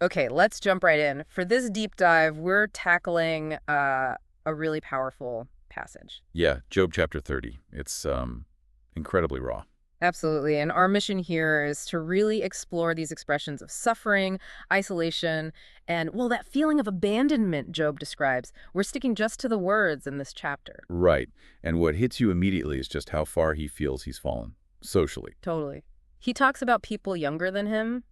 Okay, let's jump right in. For this deep dive, we're tackling a really powerful passage. Yeah, Job chapter 30. It's incredibly raw. Absolutely. And our mission here is to really explore these expressions of suffering, isolation, and, well, that feeling of abandonment Job describes. We're sticking just to the words in this chapter. Right. And what hits you immediately is just how far he feels he's fallen, socially. Totally. He talks about people younger than him,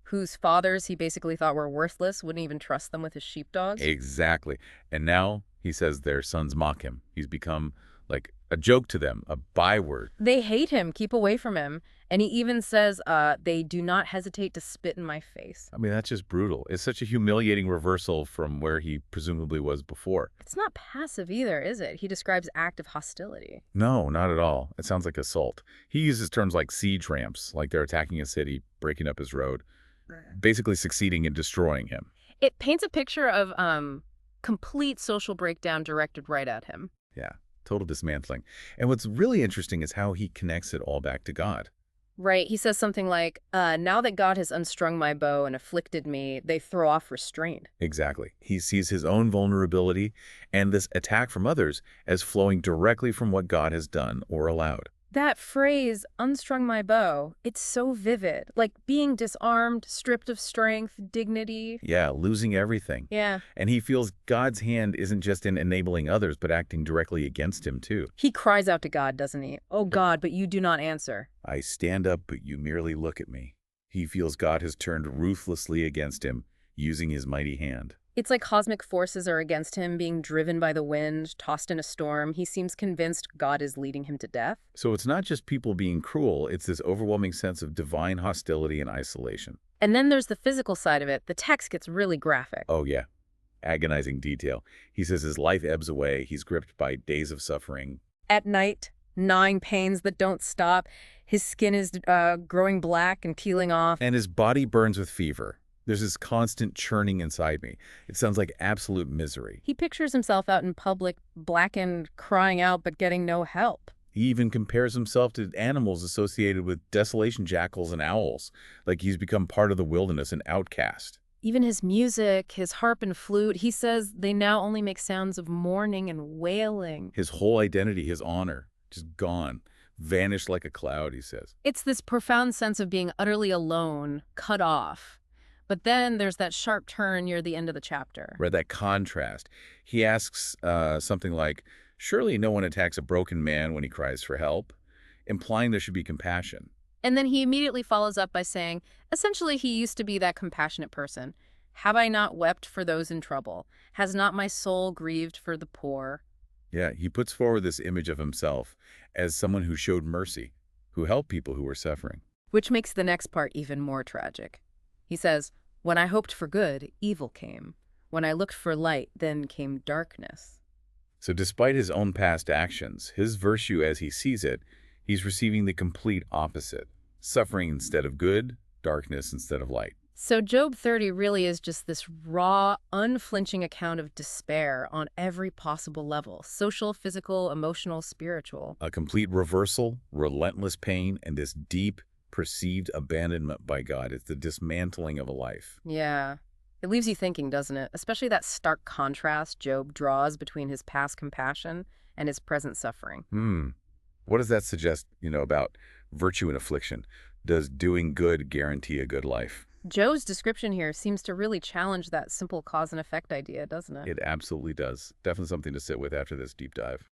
whose fathers he basically thought were worthless, wouldn't even trust them with his sheepdogs. Exactly. And now he says their sons mock him. He's become like a joke to them, a byword. They hate him, keep away from him. And he even says, they do not hesitate to spit in my face. I mean, that's just brutal. It's such a humiliating reversal from where he presumably was before. It's not passive either, is it? He describes active hostility. No, not at all. It sounds like assault. He uses terms like siege ramps, like they're attacking a city, breaking up his road, basically succeeding in destroying him. It paints a picture of complete social breakdown directed right at him. Yeah, total dismantling. And what's really interesting is how he connects it all back to God. Right. He says something like, now that God has unstrung my bow and afflicted me, they throw off restraint. Exactly. He sees his own vulnerability and this attack from others as flowing directly from what God has done or allowed. That phrase, unstrung my bow, it's so vivid. Like being disarmed, stripped of strength, dignity. Yeah, losing everything. Yeah. And he feels God's hand isn't just in enabling others, but acting directly against him, too. He cries out to God, doesn't he? Oh, God, but you do not answer. I stand up, but you merely look at me. He feels God has turned ruthlessly against him, using his mighty hand. It's like cosmic forces are against him, being driven by the wind, tossed in a storm. He seems convinced God is leading him to death. So it's not just people being cruel, it's this overwhelming sense of divine hostility and isolation. And then there's the physical side of it. The text gets really graphic. Oh, yeah. Agonizing detail. He says his life ebbs away. He's gripped by days of suffering. At night, gnawing pains that don't stop. His skin is growing black and peeling off. And his body burns with fever. There's this constant churning inside me. It sounds like absolute misery. He pictures himself out in public, blackened, crying out, but getting no help. He even compares himself to animals associated with desolation jackals and owls, like he's become part of the wilderness, an outcast. Even his music, his harp and flute, he says they now only make sounds of mourning and wailing. His whole identity, his honor, just gone, vanished like a cloud, he says. It's this profound sense of being utterly alone, cut off. But then there's that sharp turn near the end of the chapter. Right, that contrast. He asks something like, surely no one attacks a broken man when he cries for help, implying there should be compassion. And then he immediately follows up by saying, essentially, he used to be that compassionate person. Have I not wept for those in trouble? Has not my soul grieved for the poor? Yeah, he puts forward this image of himself as someone who showed mercy, who helped people who were suffering. Which makes the next part even more tragic. He says, when I hoped for good, evil came. When I looked for light, then came darkness. So despite his own past actions, his virtue as he sees it, he's receiving the complete opposite. Suffering instead of good, darkness instead of light. So Job 30 really is just this raw, unflinching account of despair on every possible level: social, physical, emotional, spiritual. A complete reversal, relentless pain, and this deep, perceived abandonment by God. It's the dismantling of a life. Yeah. It leaves you thinking, doesn't it? Especially that stark contrast Job draws between his past compassion and his present suffering. What does that suggest, about virtue and affliction? Does doing good guarantee a good life? Job's description here seems to really challenge that simple cause and effect idea, doesn't it? It absolutely does. Definitely something to sit with after this deep dive.